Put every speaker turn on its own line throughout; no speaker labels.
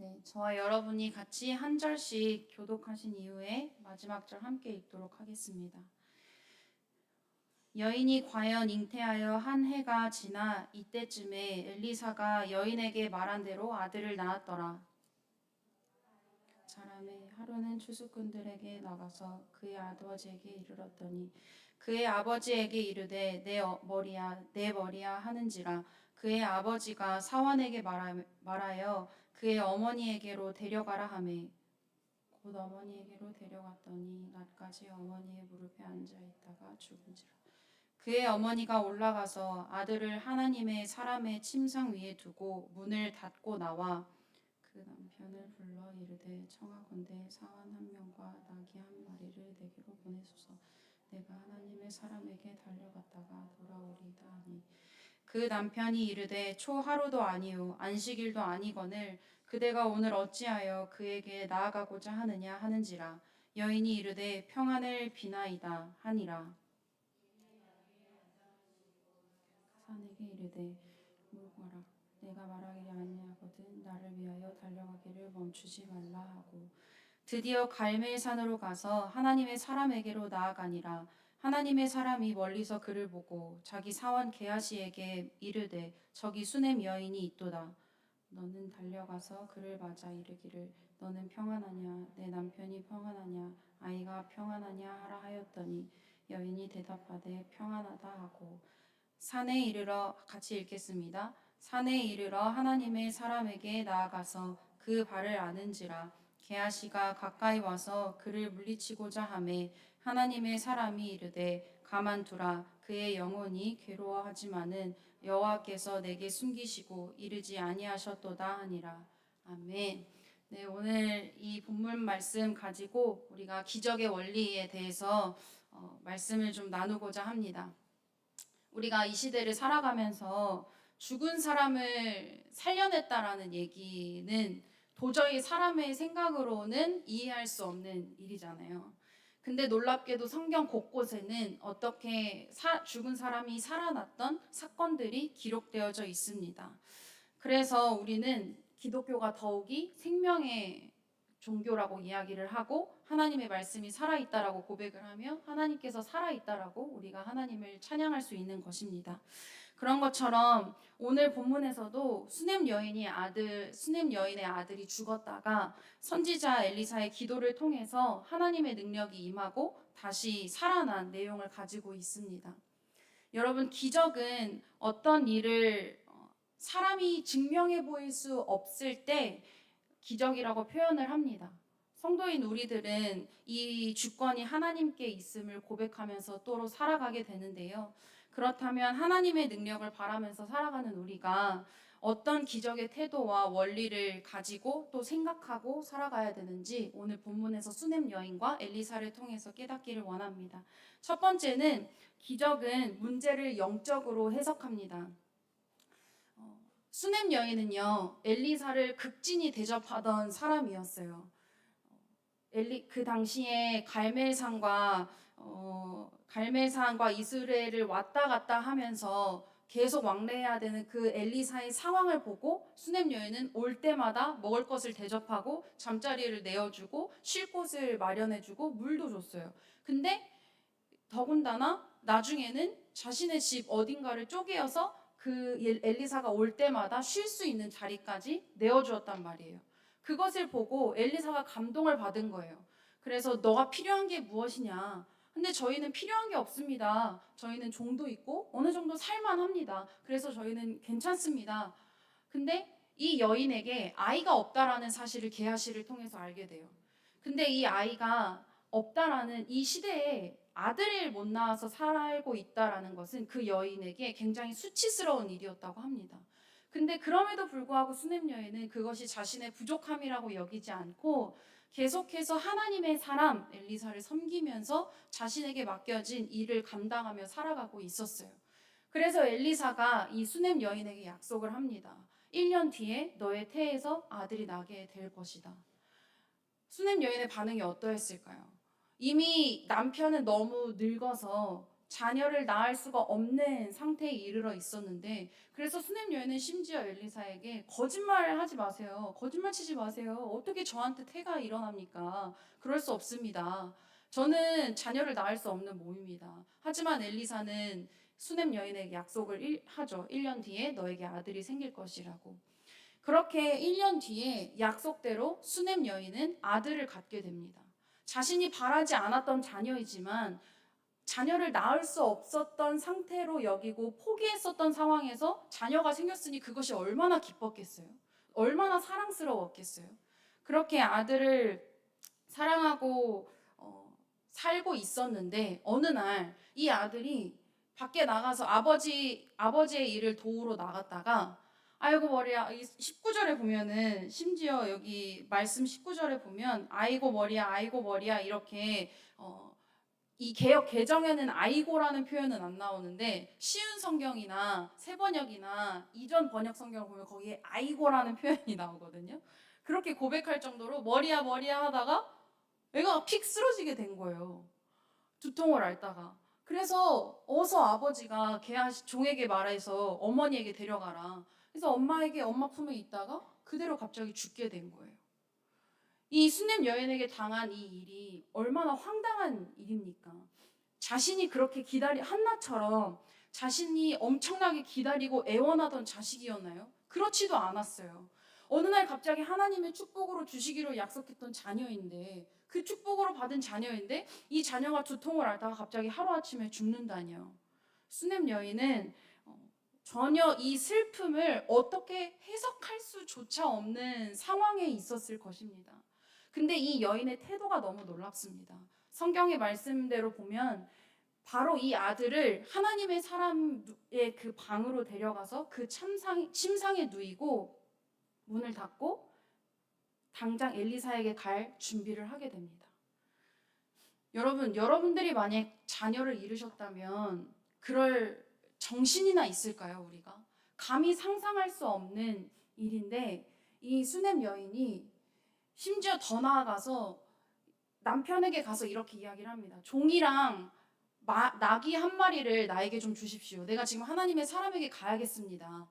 네, 저와 여러분이 같이 한 절씩 교독하신 이후에 마지막 절 함께 읽도록 하겠습니다. 여인이 과연 잉태하여 한 해가 지나 이때쯤에 엘리사가 여인에게 말한 대로 아들을 낳았더라. 사람의 하루는 추수꾼들에게 나가서 그의 아버지에게 이르렀더니 그의 아버지에게 이르되 내 머리야 내 머리야 하는지라. 그의 아버지가 사환에게 말하여 그의 어머니에게로 데려가라 하매 곧 어머니에게로 데려갔더니 낮까지 어머니의 무릎에 앉아 있다가 죽은지라. 그의 어머니가 올라가서 아들을 하나님의 사람의 침상 위에 두고 문을 닫고 나와 그 남편을 불러 이르되 청하건대 사환 한 명과 나귀 한 마리를 내게로 보내소서. 내가 하나님의 사람에게 달려갔다가 돌아오리이다 하니 그 남편이 이르되 초 하루도 아니요 안식일도 아니거늘 그대가 오늘 어찌하여 그에게 나아가고자 하느냐 하는지라. 여인이 이르되 평안을 비나이다 하니라. 사내게 이르되 물거라. 내가 말하기를 아니하거든 나를 위하여 달려가기를 멈추지 말라 하고 드디어 갈멜산으로 가서 하나님의 사람에게로 나아가니라. 하나님의 사람이 멀리서 그를 보고 자기 사원 게하시에게 이르되 저기 수넴 여인이 있도다. 너는 달려가서 그를 맞아 이르기를 너는 평안하냐 내 남편이 평안하냐 아이가 평안하냐 하라 하였더니 여인이 대답하되 평안하다 하고 산에 이르러 같이 읽겠습니다. 산에 이르러 하나님의 사람에게 나아가서 그 발을 아는지라. 게하시가 가까이 와서 그를 물리치고자 하매 하나님의 사람이 이르되 가만두라. 그의 영혼이 괴로워하지만은 여호와께서 내게 숨기시고 이르지 아니하셨도다 하니라. 아멘. 네, 오늘 이 본문 말씀 가지고 우리가 기적의 원리에 대해서 말씀을 좀 나누고자 합니다. 우리가 이 시대를 살아가면서 죽은 사람을 살려냈다라는 얘기는 도저히 사람의 생각으로는 이해할 수 없는 일이잖아요. 근데 놀랍게도 성경 곳곳에는 어떻게 죽은 사람이 살아났던 사건들이 기록되어져 있습니다. 그래서 우리는 기독교가 더욱이 생명의 종교라고 이야기를 하고 하나님의 말씀이 살아있다라고 고백을 하며 하나님께서 살아있다라고 우리가 하나님을 찬양할 수 있는 것입니다. 그런 것처럼 오늘 본문에서도 수넴 여인의 아들이 죽었다가 선지자 엘리사의 기도를 통해서 하나님의 능력이 임하고 다시 살아난 내용을 가지고 있습니다. 여러분, 기적은 어떤 일을 사람이 증명해 보일 수 없을 때 기적이라고 표현을 합니다. 성도인 우리들은 이 주권이 하나님께 있음을 고백하면서 또로 살아가게 되는데요. 그렇다면 하나님의 능력을 바라면서 살아가는 우리가 어떤 기적의 태도와 원리를 가지고 또 생각하고 살아가야 되는지 오늘 본문에서 수넴 여인과 엘리사를 통해서 깨닫기를 원합니다. 첫 번째는 기적은 문제를 영적으로 해석합니다. 수넴 여인은요, 엘리사를 극진히 대접하던 사람이었어요. 그 당시에 갈멜산과 이스라엘을 왔다 갔다 하면서 계속 왕래해야 되는 그 엘리사의 상황을 보고 수넴 여인은 올 때마다 먹을 것을 대접하고 잠자리를 내어주고 쉴 곳을 마련해주고 물도 줬어요. 근데 더군다나 나중에는 자신의 집 어딘가를 쪼개어서 그 엘리사가 올 때마다 쉴 수 있는 자리까지 내어주었단 말이에요. 그것을 보고 엘리사가 감동을 받은 거예요. 그래서 너가 필요한 게 무엇이냐? 근데 저희는 필요한 게 없습니다. 저희는 종도 있고 어느 정도 살만합니다. 그래서 저희는 괜찮습니다. 근데 이 여인에게 아이가 없다라는 사실을 게하시를 통해서 알게 돼요. 근데 이 아이가 없다라는 이 시대에 아들을 못 낳아서 살고 있다라는 것은 그 여인에게 굉장히 수치스러운 일이었다고 합니다. 근데 그럼에도 불구하고 수넴 여인은 그것이 자신의 부족함이라고 여기지 않고 계속해서 하나님의 사람 엘리사를 섬기면서 자신에게 맡겨진 일을 감당하며 살아가고 있었어요. 그래서 엘리사가 이 수넴 여인에게 약속을 합니다. 1년 뒤에 너의 태에서 아들이 나게 될 것이다. 수넴 여인의 반응이 어떠했을까요? 이미 남편은 너무 늙어서 자녀를 낳을 수가 없는 상태에 이르러 있었는데, 그래서 수냄 여인은 심지어 엘리사에게 거짓말을 하지 마세요. 거짓말 치지 마세요. 어떻게 저한테 태가 일어납니까? 그럴 수 없습니다. 저는 자녀를 낳을 수 없는 몸입니다. 하지만 엘리사는 수냄 여인에게 약속을 하죠. 1년 뒤에 너에게 아들이 생길 것이라고. 그렇게 1년 뒤에 약속대로 수냄 여인은 아들을 갖게 됩니다. 자신이 바라지 않았던 자녀이지만 자녀를 낳을 수 없었던 상태로 여기고 포기했었던 상황에서 자녀가 생겼으니 그것이 얼마나 기뻤겠어요? 얼마나 사랑스러웠겠어요? 그렇게 아들을 사랑하고 살고 있었는데, 어느 날 이 아들이 밖에 나가서 아버지의 일을 도우러 나갔다가, 아이고 머리야, 19절에 보면은, 심지어 여기 말씀 19절에 보면 아이고 머리야 이렇게 이 개역 개정에는 아이고라는 표현은 안 나오는데, 쉬운 성경이나 새번역이나 이전 번역 성경을 보면 거기에 아이고라는 표현이 나오거든요. 그렇게 고백할 정도로 머리야 하다가 애가 픽 쓰러지게 된 거예요. 두통을 앓다가. 그래서 어서 아버지가 종에게 말해서 어머니에게 데려가라. 그래서 엄마 품에 있다가 그대로 갑자기 죽게 된 거예요. 이 수냄 여인에게 당한 이 일이 얼마나 황당한 일입니까? 자신이 그렇게 한나처럼 자신이 엄청나게 기다리고 애원하던 자식이었나요? 그렇지도 않았어요. 어느 날 갑자기 하나님의 축복으로 주시기로 약속했던 자녀인데, 그 축복으로 받은 자녀인데 이 자녀가 두통을 앓다가 갑자기 하루아침에 죽는다니요. 수냄 여인은 전혀 이 슬픔을 어떻게 해석할 수조차 없는 상황에 있었을 것입니다. 근데 이 여인의 태도가 너무 놀랍습니다. 성경의 말씀대로 보면 바로 이 아들을 하나님의 사람의 그 방으로 데려가서 그 침상에 누이고 문을 닫고 당장 엘리사에게 갈 준비를 하게 됩니다. 여러분들이 만약 자녀를 잃으셨다면 그럴 정신이나 있을까요, 우리가? 감히 상상할 수 없는 일인데, 이 수냄 여인이 심지어 더 나아가서 남편에게 가서 이렇게 이야기를 합니다. 종이랑 나귀 한 마리를 나에게 좀 주십시오. 내가 지금 하나님의 사람에게 가야겠습니다.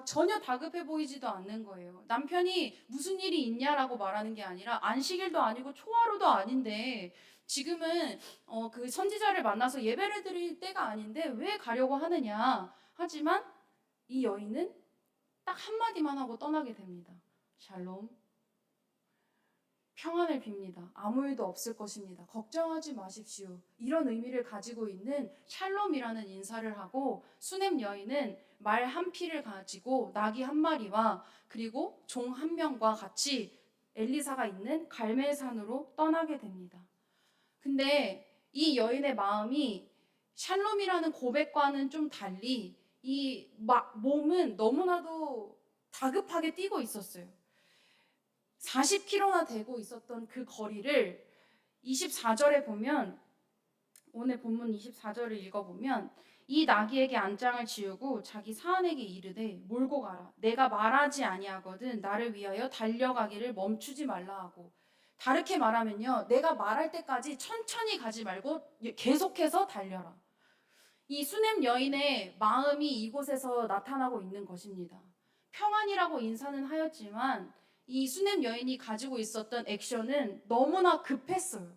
전혀 다급해 보이지도 않는 거예요. 남편이 무슨 일이 있냐라고 말하는 게 아니라 안식일도 아니고 초하루도 아닌데 지금은 그 선지자를 만나서 예배를 드릴 때가 아닌데 왜 가려고 하느냐. 하지만 이 여인은 딱 한마디만 하고 떠나게 됩니다. 샬롬. 평안을 빕니다. 아무 일도 없을 것입니다. 걱정하지 마십시오. 이런 의미를 가지고 있는 샬롬이라는 인사를 하고 수냄 여인은 말 한 피를 가지고 나귀 한 마리와 그리고 종 한 명과 같이 엘리사가 있는 갈멜산으로 떠나게 됩니다. 근데 이 여인의 마음이 샬롬이라는 고백과는 좀 달리 이 몸은 너무나도 다급하게 뛰고 있었어요. 40km나 되고 있었던 그 거리를 24절에 보면, 오늘 본문 24절을 읽어보면 이 나귀에게 안장을 지우고 자기 사안에게 이르되 몰고 가라. 내가 말하지 아니하거든 나를 위하여 달려가기를 멈추지 말라 하고. 다르게 말하면요, 내가 말할 때까지 천천히 가지 말고 계속해서 달려라. 이 수냄 여인의 마음이 이곳에서 나타나고 있는 것입니다. 평안이라고 인사는 하였지만 이 수냄 여인이 가지고 있었던 액션은 너무나 급했어요.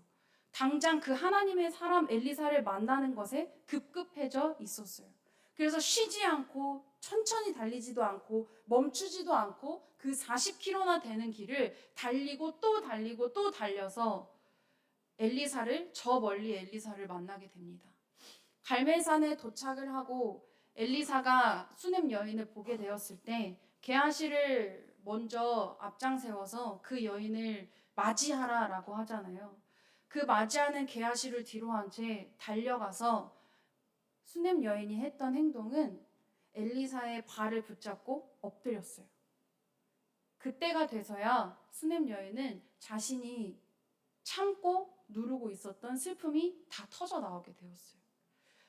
당장 그 하나님의 사람 엘리사를 만나는 것에 급급해져 있었어요. 그래서 쉬지 않고 천천히 달리지도 않고 멈추지도 않고 그 40km나 되는 길을 달리고 또 달리고 또 달려서 저 멀리 엘리사를 만나게 됩니다. 갈멜산에 도착을 하고 엘리사가 수냄 여인을 보게 되었을 때 게하시를 먼저 앞장 세워서 그 여인을 맞이하라라고 하잖아요. 그 맞이하는 게하시를 뒤로 한 채 달려가서 수냄 여인이 했던 행동은 엘리사의 발을 붙잡고 엎드렸어요. 그때가 돼서야 수냄 여인은 자신이 참고 누르고 있었던 슬픔이 다 터져 나오게 되었어요.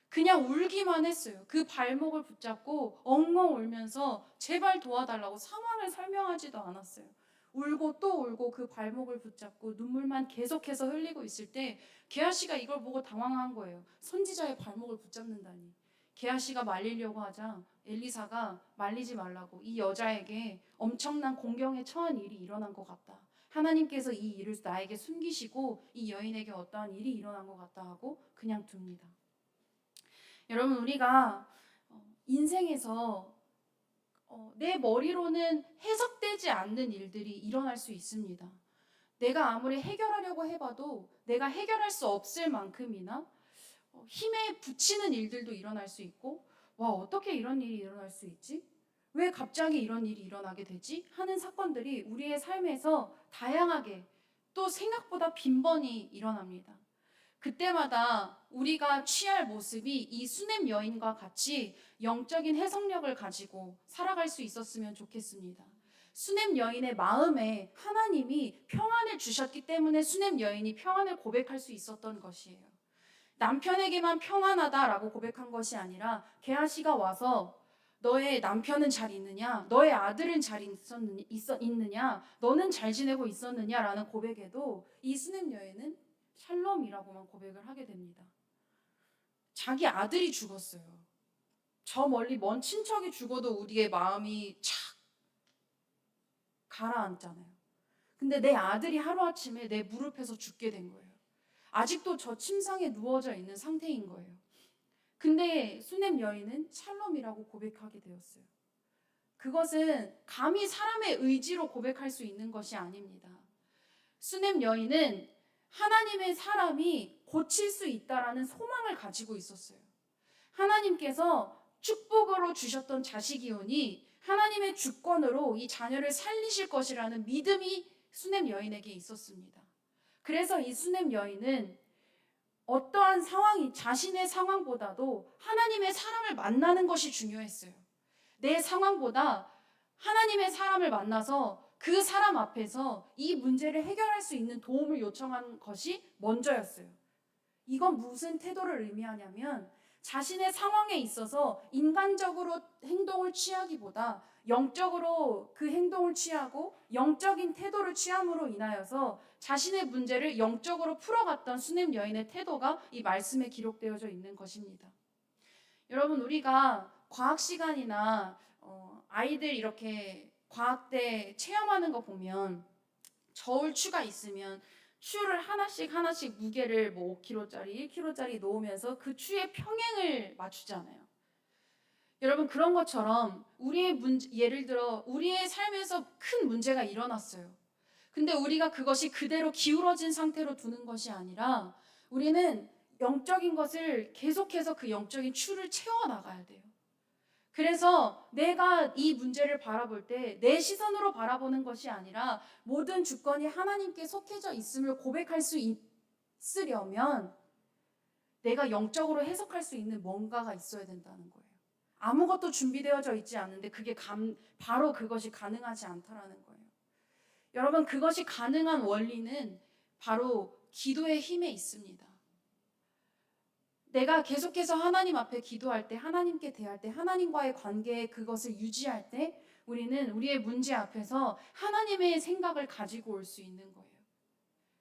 그냥 울기만 했어요. 그 발목을 붙잡고 엉엉 울면서 제발 도와달라고 상황을 설명하지도 않았어요. 울고 또 울고 그 발목을 붙잡고 눈물만 계속해서 흘리고 있을 때 게하시가 이걸 보고 당황한 거예요. 선지자의 발목을 붙잡는다니. 게하시가 말리려고 하자 엘리사가 말리지 말라고, 이 여자에게 엄청난 공경에 처한 일이 일어난 것 같다. 하나님께서 이 일을 나에게 숨기시고 이 여인에게 어떠한 일이 일어난 것 같다 하고 그냥 둡니다. 여러분, 우리가 인생에서 내 머리로는 해석되지 않는 일들이 일어날 수 있습니다. 내가 아무리 해결하려고 해봐도 내가 해결할 수 없을 만큼이나 힘에 부치는 일들도 일어날 수 있고, 와, 어떻게 이런 일이 일어날 수 있지? 왜 갑자기 이런 일이 일어나게 되지? 하는 사건들이 우리의 삶에서 다양하게 또 생각보다 빈번히 일어납니다. 그때마다 우리가 취할 모습이 이 수넴 여인과 같이 영적인 해석력을 가지고 살아갈 수 있었으면 좋겠습니다. 수넴 여인의 마음에 하나님이 평안을 주셨기 때문에 수넴 여인이 평안을 고백할 수 있었던 것이에요. 남편에게만 평안하다라고 고백한 것이 아니라 게하시가 와서 너의 남편은 잘 있느냐? 너의 아들은 잘 있느냐? 너는 잘 지내고 있었느냐라는 고백에도 이 수넴 여인은 샬롬이라고만 고백을 하게 됩니다. 자기 아들이 죽었어요. 저 멀리 먼 친척이 죽어도 우리의 마음이 착 가라앉잖아요. 근데 내 아들이 하루아침에 내 무릎에서 죽게 된 거예요. 아직도 저 침상에 누워져 있는 상태인 거예요. 근데 수넴 여인은 샬롬이라고 고백하게 되었어요. 그것은 감히 사람의 의지로 고백할 수 있는 것이 아닙니다. 수넴 여인은 하나님의 사람이 고칠 수 있다라는 소망을 가지고 있었어요. 하나님께서 축복으로 주셨던 자식이오니 하나님의 주권으로 이 자녀를 살리실 것이라는 믿음이 수넴 여인에게 있었습니다. 그래서 이 수넴 여인은 어떠한 상황이 자신의 상황보다도 하나님의 사람을 만나는 것이 중요했어요. 내 상황보다 하나님의 사람을 만나서 그 사람 앞에서 이 문제를 해결할 수 있는 도움을 요청한 것이 먼저였어요. 이건 무슨 태도를 의미하냐면 자신의 상황에 있어서 인간적으로 행동을 취하기보다 영적으로 그 행동을 취하고 영적인 태도를 취함으로 인하여서 자신의 문제를 영적으로 풀어갔던 수넴 여인의 태도가 이 말씀에 기록되어져 있는 것입니다. 여러분, 우리가 과학 시간이나 아이들 이렇게 과학대 체험하는 거 보면 저울추가 있으면 추를 하나씩 무게를 5kg짜리, 1kg짜리 놓으면서 그 추의 평행을 맞추잖아요. 여러분, 그런 것처럼 예를 들어 우리의 삶에서 큰 문제가 일어났어요. 근데 우리가 그것이 그대로 기울어진 상태로 두는 것이 아니라 우리는 영적인 것을 계속해서 그 영적인 추를 채워나가야 돼요. 그래서 내가 이 문제를 바라볼 때 내 시선으로 바라보는 것이 아니라 모든 주권이 하나님께 속해져 있음을 고백할 수 있으려면 내가 영적으로 해석할 수 있는 뭔가가 있어야 된다는 거예요. 아무것도 준비되어져 있지 않은데 바로 그것이 가능하지 않다라는 거예요. 여러분, 그것이 가능한 원리는 바로 기도의 힘에 있습니다. 내가 계속해서 하나님 앞에 기도할 때, 하나님께 대할 때, 하나님과의 관계에 그것을 유지할 때 우리는 우리의 문제 앞에서 하나님의 생각을 가지고 올 수 있는 거예요.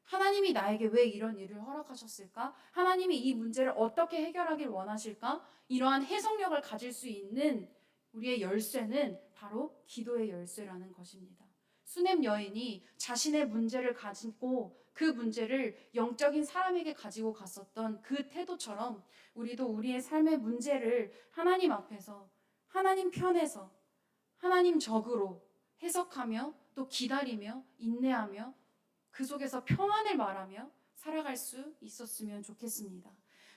하나님이 나에게 왜 이런 일을 허락하셨을까? 하나님이 이 문제를 어떻게 해결하길 원하실까? 이러한 해석력을 가질 수 있는 우리의 열쇠는 바로 기도의 열쇠라는 것입니다. 수넴 여인이 자신의 문제를 가지고 그 문제를 영적인 사람에게 가지고 갔었던 그 태도처럼 우리도 우리의 삶의 문제를 하나님 앞에서, 하나님 편에서, 하나님적으로 해석하며 또 기다리며 인내하며 그 속에서 평안을 말하며 살아갈 수 있었으면 좋겠습니다.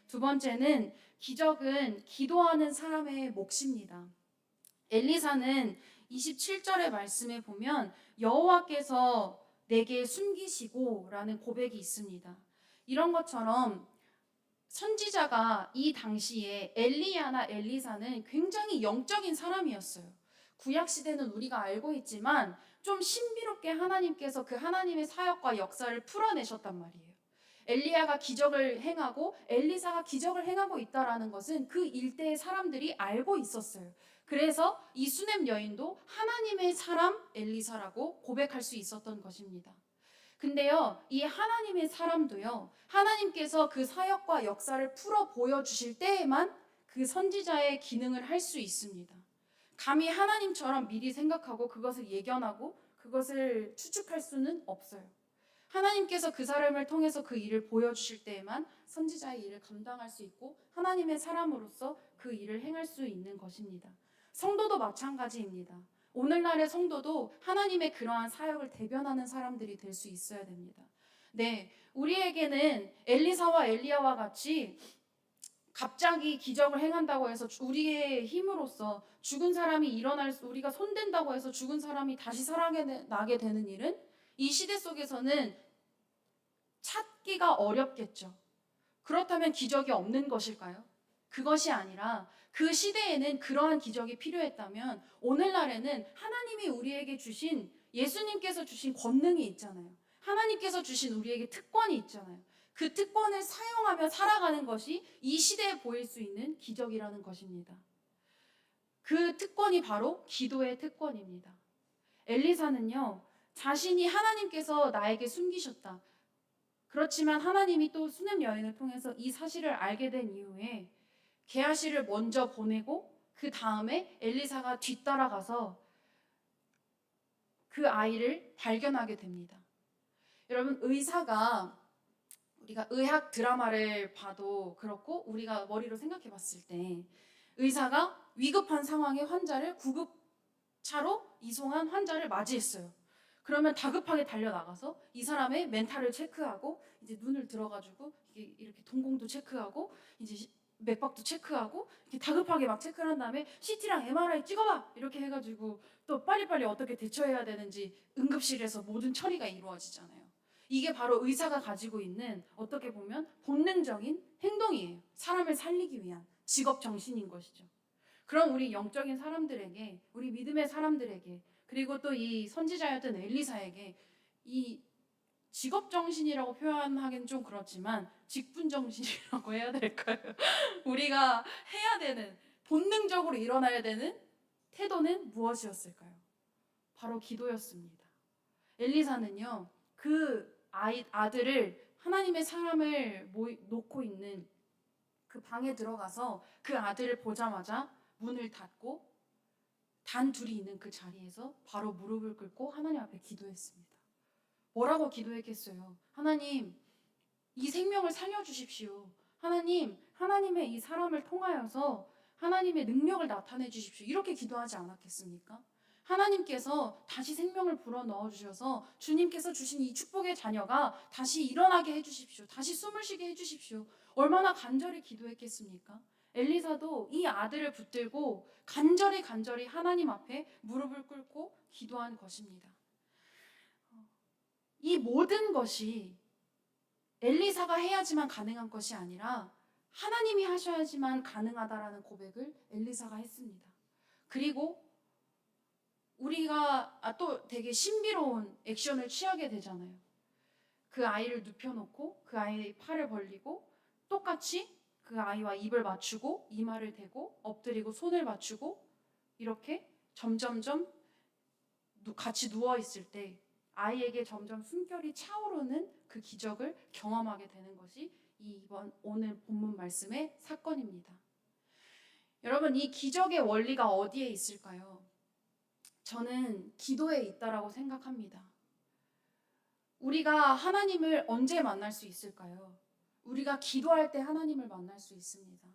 두 번째는 기적은 기도하는 사람의 몫입니다. 엘리사는 27절의 말씀에 보면 여호와께서 내게 숨기시고 라는 고백이 있습니다. 이런 것처럼 선지자가 이 당시에 엘리야나 엘리사는 굉장히 영적인 사람이었어요. 구약시대는 우리가 알고 있지만 좀 신비롭게 하나님께서 그 하나님의 사역과 역사를 풀어내셨단 말이에요. 엘리야가 기적을 행하고 엘리사가 기적을 행하고 있다라는 것은 그 일대의 사람들이 알고 있었어요. 그래서 이 수넴 여인도 하나님의 사람 엘리사라고 고백할 수 있었던 것입니다. 근데요, 이 하나님의 사람도요, 하나님께서 그 사역과 역사를 풀어 보여주실 때에만 그 선지자의 기능을 할 수 있습니다. 감히 하나님처럼 미리 생각하고 그것을 예견하고 그것을 추측할 수는 없어요. 하나님께서 그 사람을 통해서 그 일을 보여주실 때에만 선지자의 일을 감당할 수 있고 하나님의 사람으로서 그 일을 행할 수 있는 것입니다. 성도도 마찬가지입니다. 오늘날의 성도도 하나님의 그러한 사역을 대변하는 사람들이 될 수 있어야 됩니다. 네, 우리에게는 엘리사와 엘리야와 같이 갑자기 기적을 행한다고 해서 우리의 힘으로써 죽은 사람이 우리가 손댄다고 해서 죽은 사람이 다시 살아나게 되는 일은 이 시대 속에서는 찾기가 어렵겠죠. 그렇다면 기적이 없는 것일까요? 그것이 아니라 그 시대에는 그러한 기적이 필요했다면 오늘날에는 하나님이 우리에게 주신 예수님께서 주신 권능이 있잖아요. 하나님께서 주신 우리에게 특권이 있잖아요. 그 특권을 사용하며 살아가는 것이 이 시대에 보일 수 있는 기적이라는 것입니다. 그 특권이 바로 기도의 특권입니다. 엘리사는요, 자신이 하나님께서 나에게 숨기셨다. 그렇지만 하나님이 또 수넴 여인을 통해서 이 사실을 알게 된 이후에 게하시를 먼저 보내고 그 다음에 엘리사가 뒤따라가서 그 아이를 발견하게 됩니다. 여러분, 우리가 의학 드라마를 봐도 그렇고 우리가 머리로 생각해 봤을 때 의사가 위급한 상황의 환자를 구급차로 이송한 환자를 맞이했어요. 그러면 다급하게 달려나가서 이 사람의 멘탈을 체크하고 이제 눈을 들어가지고 이렇게 동공도 체크하고 이제 맥박도 체크하고 이렇게 다급하게 막 체크를 한 다음에 CT랑 MRI 찍어봐 이렇게 해가지고 또 빨리빨리 어떻게 대처해야 되는지 응급실에서 모든 처리가 이루어지잖아요. 이게 바로 의사가 가지고 있는 어떻게 보면 본능적인 행동이에요. 사람을 살리기 위한 직업 정신인 것이죠. 그럼 우리 영적인 사람들에게, 우리 믿음의 사람들에게, 그리고 또 이 선지자였던 엘리사에게 이 직업 정신이라고 표현하기는 좀 그렇지만 직분 정신이라고 해야 될까요? 우리가 해야 되는, 본능적으로 일어나야 되는 태도는 무엇이었을까요? 바로 기도였습니다. 엘리사는요, 그 아들을 하나님의 사람을 놓고 있는 그 방에 들어가서 그 아들을 보자마자 문을 닫고 단 둘이 있는 그 자리에서 바로 무릎을 꿇고 하나님 앞에 기도했습니다. 뭐라고 기도했겠어요? 하나님, 이 생명을 살려주십시오. 하나님, 하나님의 이 사람을 통하여서 하나님의 능력을 나타내 주십시오. 이렇게 기도하지 않았겠습니까? 하나님께서 다시 생명을 불어넣어 주셔서 주님께서 주신 이 축복의 자녀가 다시 일어나게 해주십시오. 다시 숨을 쉬게 해주십시오. 얼마나 간절히 기도했겠습니까? 엘리사도 이 아들을 붙들고 간절히 하나님 앞에 무릎을 꿇고 기도한 것입니다. 이 모든 것이 엘리사가 해야지만 가능한 것이 아니라 하나님이 하셔야지만 가능하다라는 고백을 엘리사가 했습니다. 그리고 우리가 또 되게 신비로운 액션을 취하게 되잖아요. 그 아이를 눕혀놓고 그 아이의 팔을 벌리고 똑같이 그 아이와 입을 맞추고 이마를 대고 엎드리고 손을 맞추고 이렇게 점점점 같이 누워있을 때 아이에게 점점 숨결이 차오르는 그 기적을 경험하게 되는 것이 오늘 본문 말씀의 사건입니다. 여러분, 이 기적의 원리가 어디에 있을까요? 저는 기도에 있다라고 생각합니다. 우리가 하나님을 언제 만날 수 있을까요? 우리가 기도할 때 하나님을 만날 수 있습니다.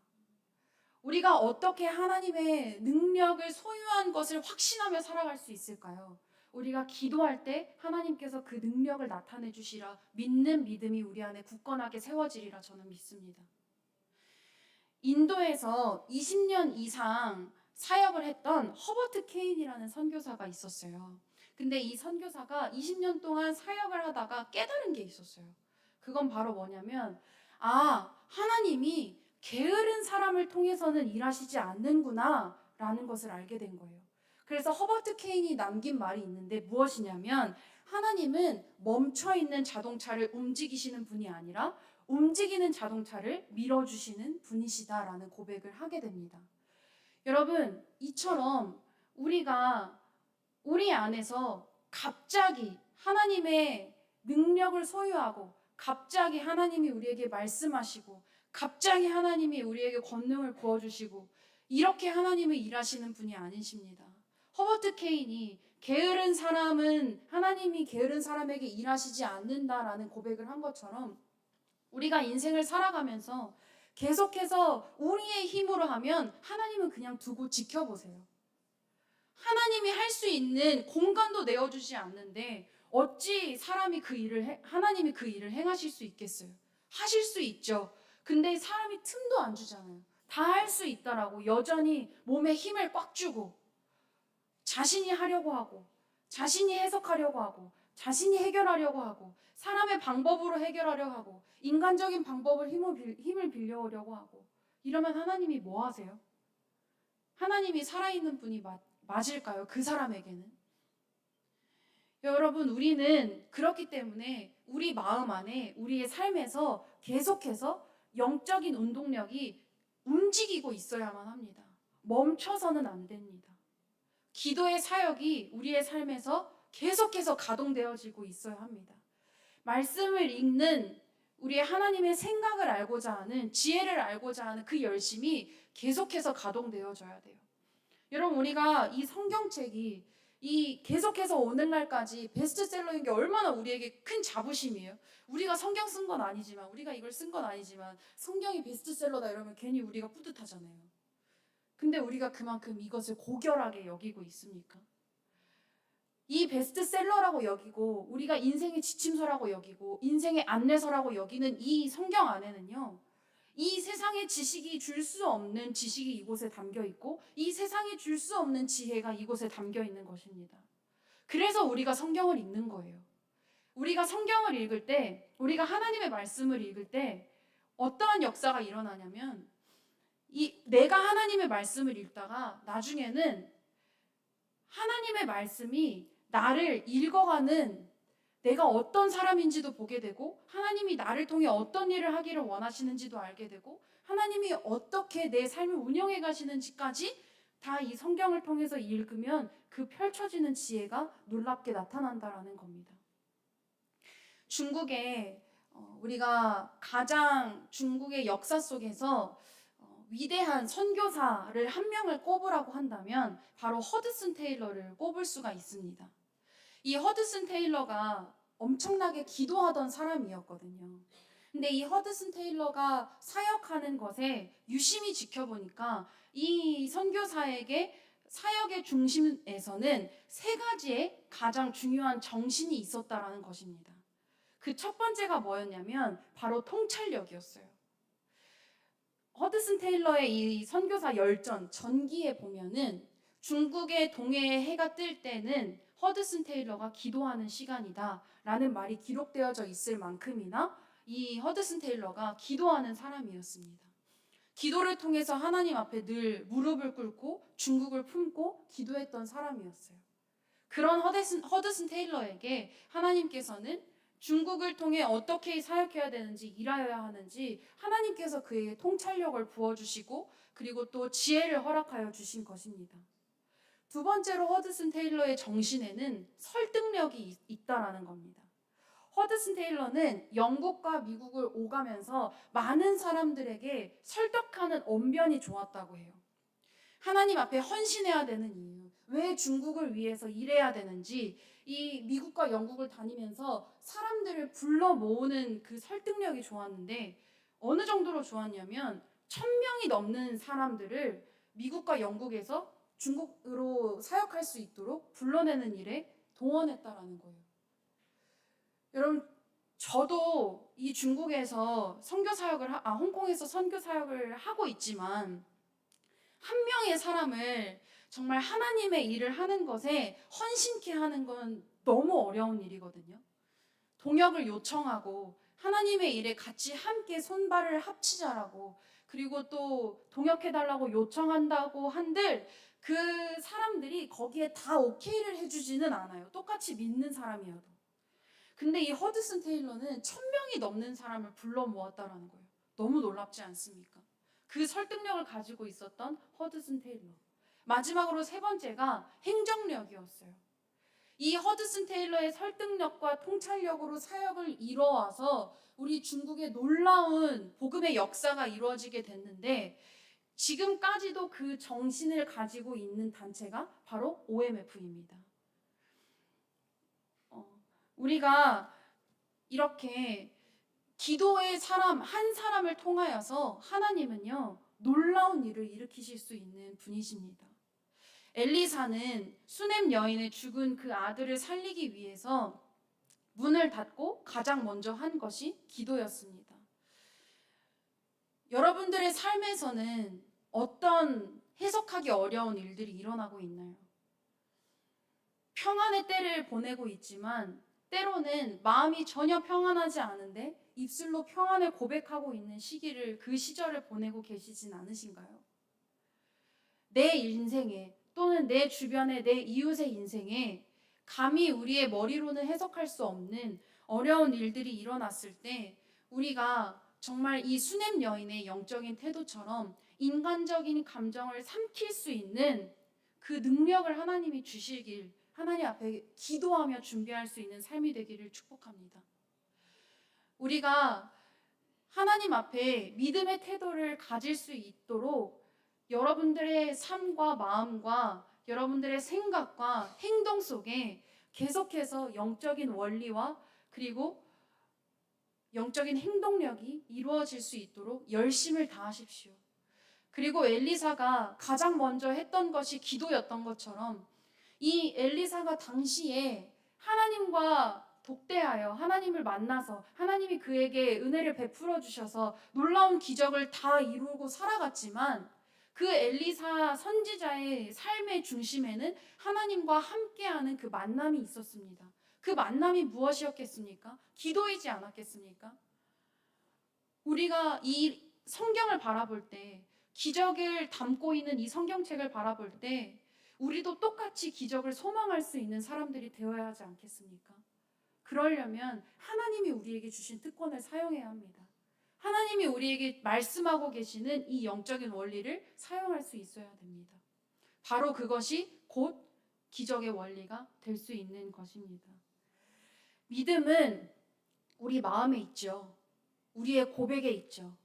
우리가 어떻게 하나님의 능력을 소유한 것을 확신하며 살아갈 수 있을까요? 우리가 기도할 때 하나님께서 그 능력을 나타내 주시라 믿는 믿음이 우리 안에 굳건하게 세워지리라 저는 믿습니다. 인도에서 20년 이상 사역을 했던 허버트 케인이라는 선교사가 있었어요. 근데 이 선교사가 20년 동안 사역을 하다가 깨달은 게 있었어요. 그건 바로 뭐냐면 하나님이 게으른 사람을 통해서는 일하시지 않는구나 라는 것을 알게 된 거예요. 그래서 허버트 케인이 남긴 말이 있는데 무엇이냐면 하나님은 멈춰있는 자동차를 움직이시는 분이 아니라 움직이는 자동차를 밀어주시는 분이시다라는 고백을 하게 됩니다. 여러분, 이처럼 우리가 우리 안에서 갑자기 하나님의 능력을 소유하고 갑자기 하나님이 우리에게 말씀하시고 갑자기 하나님이 우리에게 권능을 부어주시고 이렇게 하나님은 일하시는 분이 아니십니다. 허버트 케인이 게으른 사람은 하나님이 게으른 사람에게 일하시지 않는다라는 고백을 한 것처럼 우리가 인생을 살아가면서 계속해서 우리의 힘으로 하면 하나님은 그냥 두고 지켜보세요. 하나님이 할 수 있는 공간도 내어주지 않는데 어찌 사람이 하나님이 그 일을 행하실 수 있겠어요? 하실 수 있죠. 근데 사람이 틈도 안 주잖아요. 다 할 수 있다라고 여전히 몸에 힘을 꽉 주고 자신이 하려고 하고 자신이 해석하려고 하고 자신이 해결하려고 하고 사람의 방법으로 해결하려고 하고 인간적인 방법을 힘을 빌려오려고 하고 이러면 하나님이 뭐 하세요? 하나님이 살아있는 분이 맞을까요? 그 사람에게는? 여러분, 우리는 그렇기 때문에 우리 마음 안에 우리의 삶에서 계속해서 영적인 운동력이 움직이고 있어야만 합니다. 멈춰서는 안 됩니다. 기도의 사역이 우리의 삶에서 계속해서 가동되어지고 있어야 합니다. 말씀을 읽는 우리의 하나님의 생각을 알고자 하는 지혜를 알고자 하는 그 열심이 계속해서 가동되어져야 돼요. 여러분, 우리가 이 성경책이 계속해서 오늘날까지 베스트셀러인 게 얼마나 우리에게 큰 자부심이에요. 우리가 성경 쓴 건 아니지만 우리가 이걸 쓴 건 아니지만 성경이 베스트셀러다 이러면 괜히 우리가 뿌듯하잖아요. 근데 우리가 그만큼 이것을 고결하게 여기고 있습니까? 이 베스트셀러라고 여기고 우리가 인생의 지침서라고 여기고 인생의 안내서라고 여기는 이 성경 안에는요, 이 세상의 지식이 줄 수 없는 지식이 이곳에 담겨 있고 이 세상이 줄 수 없는 지혜가 이곳에 담겨 있는 것입니다. 그래서 우리가 성경을 읽는 거예요. 우리가 성경을 읽을 때, 우리가 하나님의 말씀을 읽을 때 어떠한 역사가 일어나냐면 내가 하나님의 말씀을 읽다가 나중에는 하나님의 말씀이 나를 읽어가는 내가 어떤 사람인지도 보게 되고 하나님이 나를 통해 어떤 일을 하기를 원하시는지도 알게 되고 하나님이 어떻게 내 삶을 운영해 가시는지까지 다 이 성경을 통해서 읽으면 그 펼쳐지는 지혜가 놀랍게 나타난다라는 겁니다. 중국에 우리가 가장 중국의 역사 속에서 위대한 선교사를 한 명을 꼽으라고 한다면 바로 허드슨 테일러를 꼽을 수가 있습니다. 이 허드슨 테일러가 엄청나게 기도하던 사람이었거든요. 근데 이 허드슨 테일러가 사역하는 것에 유심히 지켜보니까 이 선교사에게 사역의 중심에서는 세 가지의 가장 중요한 정신이 있었다라는 것입니다. 그 첫 번째가 뭐였냐면 바로 통찰력이었어요. 허드슨 테일러의 이 선교사 열전 전기에 보면은 중국의 동해에 해가 뜰 때는 허드슨 테일러가 기도하는 시간이다 라는 말이 기록되어져 있을 만큼이나 이 허드슨 테일러가 기도하는 사람이었습니다. 기도를 통해서 하나님 앞에 늘 무릎을 꿇고 중국을 품고 기도했던 사람이었어요. 그런 허드슨 테일러에게 하나님께서는 중국을 통해 어떻게 사역해야 되는지 일하여야 하는지 하나님께서 그에게 통찰력을 부어주시고 그리고 또 지혜를 허락하여 주신 것입니다. 두 번째로 허드슨 테일러의 정신에는 설득력이 있다라는 겁니다. 허드슨 테일러는 영국과 미국을 오가면서 많은 사람들에게 설득하는 언변이 좋았다고 해요. 하나님 앞에 헌신해야 되는 이유, 왜 중국을 위해서 일해야 되는지 이 미국과 영국을 다니면서 사람들을 불러 모으는 그 설득력이 좋았는데 어느 정도로 좋았냐면 1,000명이 넘는 사람들을 미국과 영국에서 중국으로 사역할 수 있도록 불러내는 일에 동원했다라는 거예요. 여러분, 저도 이 중국에서 홍콩에서 선교 사역을 하고 있지만 한 명의 사람을 정말 하나님의 일을 하는 것에 헌신케 하는 건 너무 어려운 일이거든요. 동역을 요청하고 하나님의 일에 같이 함께 손발을 합치자라고 그리고 또 동역해달라고 요청한다고 한들 그 사람들이 거기에 다 오케이를 해주지는 않아요. 똑같이 믿는 사람이어도. 근데 이 허드슨 테일러는 1,000명이 넘는 사람을 불러 모았다라는 거예요. 너무 놀랍지 않습니까? 그 설득력을 가지고 있었던 허드슨 테일러. 마지막으로 세 번째가 행정력이었어요. 이 허드슨 테일러의 설득력과 통찰력으로 사역을 이뤄와서 우리 중국의 놀라운 복음의 역사가 이루어지게 됐는데, 지금까지도 그 정신을 가지고 있는 단체가 바로 OMF입니다. 우리가 이렇게 기도의 사람 한 사람을 통하여서 하나님은요 놀라운 일을 일으키실 수 있는 분이십니다. 엘리사는 수넴 여인의 죽은 그 아들을 살리기 위해서 문을 닫고 가장 먼저 한 것이 기도였습니다. 여러분들의 삶에서는 어떤 해석하기 어려운 일들이 일어나고 있나요? 평안의 때를 보내고 있지만 때로는 마음이 전혀 평안하지 않은데 입술로 평안을 고백하고 있는 시기를, 그 시절을 보내고 계시진 않으신가요? 내 인생에 또는 내 주변의 내 이웃의 인생에 감히 우리의 머리로는 해석할 수 없는 어려운 일들이 일어났을 때 우리가 정말 이 수넴 여인의 영적인 태도처럼 인간적인 감정을 삼킬 수 있는 그 능력을 하나님이 주시길, 하나님 앞에 기도하며 준비할 수 있는 삶이 되기를 축복합니다. 우리가 하나님 앞에 믿음의 태도를 가질 수 있도록 여러분들의 삶과 마음과 여러분들의 생각과 행동 속에 계속해서 영적인 원리와 그리고 영적인 행동력이 이루어질 수 있도록 열심을 다하십시오. 그리고 엘리사가 가장 먼저 했던 것이 기도였던 것처럼 이 엘리사가 당시에 하나님과 독대하여 하나님을 만나서 하나님이 그에게 은혜를 베풀어 주셔서 놀라운 기적을 다 이루고 살아갔지만 그 엘리사 선지자의 삶의 중심에는 하나님과 함께하는 그 만남이 있었습니다. 그 만남이 무엇이었겠습니까? 기도이지 않았겠습니까? 우리가 이 성경을 바라볼 때, 기적을 담고 있는 이 성경책을 바라볼 때 우리도 똑같이 기적을 소망할 수 있는 사람들이 되어야 하지 않겠습니까? 그러려면 하나님이 우리에게 주신 특권을 사용해야 합니다. 하나님이 우리에게 말씀하고 계시는 이 영적인 원리를 사용할 수 있어야 됩니다. 바로 그것이 곧 기적의 원리가 될 수 있는 것입니다. 믿음은 우리 마음에 있죠. 우리의 고백에 있죠.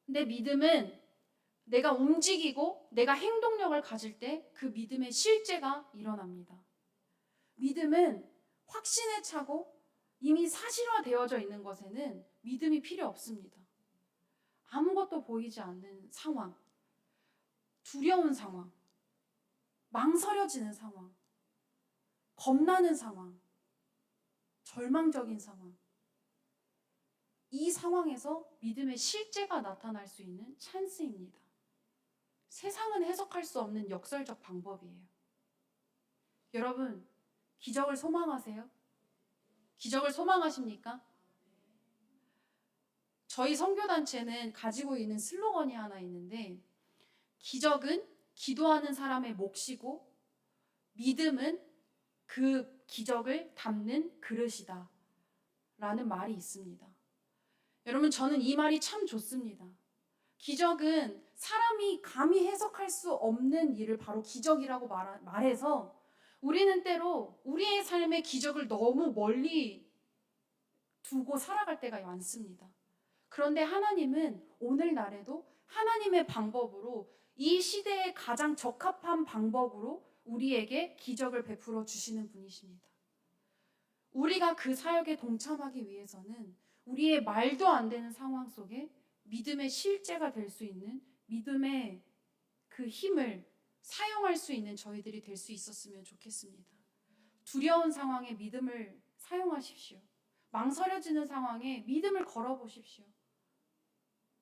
근데 믿음은 내가 움직이고 내가 행동력을 가질 때 그 믿음의 실제가 일어납니다. 믿음은 확신에 차고 이미 사실화되어져 있는 것에는 믿음이 필요 없습니다. 아무것도 보이지 않는 상황, 두려운 상황, 망설여지는 상황, 겁나는 상황, 절망적인 상황, 이 상황에서 믿음의 실제가 나타날 수 있는 찬스입니다. 세상은 해석할 수 없는 역설적 방법이에요. 여러분, 기적을 소망하세요? 기적을 소망하십니까? 저희 선교단체는 가지고 있는 슬로건이 하나 있는데, 기적은 기도하는 사람의 몫이고 믿음은 그 기적을 담는 그릇이다 라는 말이 있습니다. 여러분, 저는 이 말이 참 좋습니다. 기적은 사람이 감히 해석할 수 없는 일을 바로 기적이라고 말해서 우리는 때로 우리의 삶의 기적을 너무 멀리 두고 살아갈 때가 많습니다. 그런데 하나님은 오늘날에도 하나님의 방법으로, 이 시대에 가장 적합한 방법으로 우리에게 기적을 베풀어 주시는 분이십니다. 우리가 그 사역에 동참하기 위해서는 우리의 말도 안 되는 상황 속에 믿음의 실제가 될 수 있는, 믿음의 그 힘을 사용할 수 있는 저희들이 될 수 있었으면 좋겠습니다. 두려운 상황에 믿음을 사용하십시오. 망설여지는 상황에 믿음을 걸어보십시오.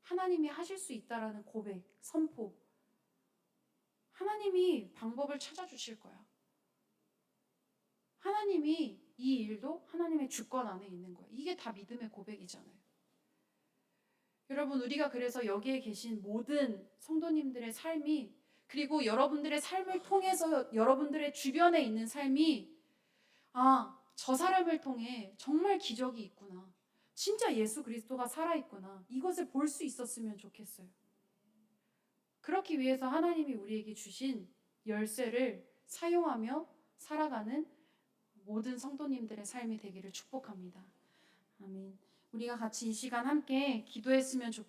하나님이 하실 수 있다라는 고백, 선포. 하나님이 방법을 찾아주실 거야. 하나님이 이 일도 하나님의 주권 안에 있는 거야. 이게 다 믿음의 고백이잖아요. 여러분, 우리가 그래서 여기에 계신 모든 성도님들의 삶이, 그리고 여러분들의 삶을 통해서 여러분들의 주변에 있는 삶이, 저 사람을 통해 정말 기적이 있구나, 진짜 예수 그리스도가 살아있구나, 이것을 볼 수 있었으면 좋겠어요. 그렇기 위해서 하나님이 우리에게 주신 열쇠를 사용하며 살아가는 모든 성도님들의 삶이 되기를 축복합니다. 아멘. 우리가 같이 이 시간 함께 기도했으면 좋겠습니다.